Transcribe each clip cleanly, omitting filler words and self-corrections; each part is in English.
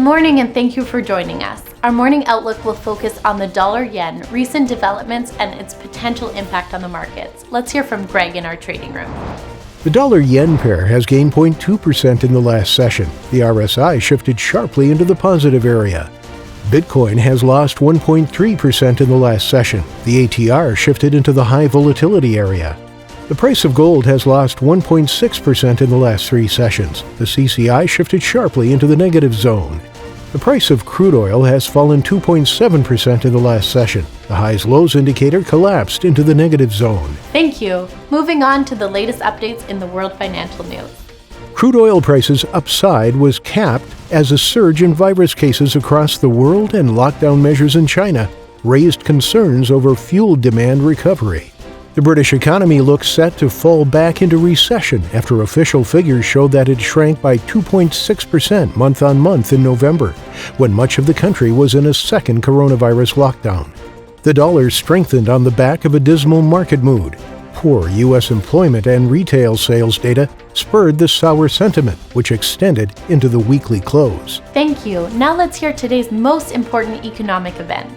morning and thank you for joining us. Our morning outlook will focus on the dollar-yen, recent developments, and its potential impact on the markets. Let's hear from Greg in our trading room. The dollar-yen pair has gained 0.2% in the last session. The RSI shifted sharply into the positive area. Bitcoin has lost 1.3% in the last session. The ATR shifted into the high volatility area. The price of gold has lost 1.6% in the last 3 sessions. The CCI shifted sharply into the negative zone. The price of crude oil has fallen 2.7% in the last session. The highs-lows indicator collapsed into the negative zone. Thank you. Moving on to the latest updates in the world financial news. Crude oil prices upside was capped as a surge in virus cases across the world and lockdown measures in China raised concerns over fuel demand recovery. The British economy looks set to fall back into recession after official figures showed that it shrank by 2.6% month-on-month in November, when much of the country was in a second coronavirus lockdown. The dollar strengthened on the back of a dismal market mood. Poor U.S. employment and retail sales data spurred the sour sentiment, which extended into the weekly close. Thank you. Now let's hear today's most important economic events.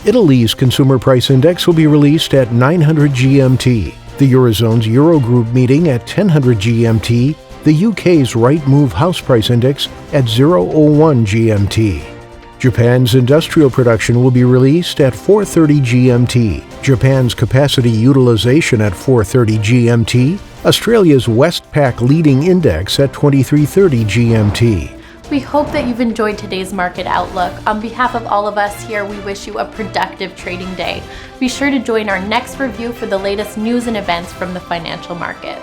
Italy's consumer price index will be released at 900 GMT, the Eurozone's Eurogroup meeting at 1000 GMT, the UK's Rightmove house price index at 001 GMT. Japan's industrial production will be released at 4:30 GMT, Japan's capacity utilization at 4:30 GMT, Australia's Westpac leading index at 23:30 GMT. We hope that you've enjoyed today's market outlook. On behalf of all of us here, we wish you a productive trading day. Be sure to join our next review for the latest news and events from the financial markets.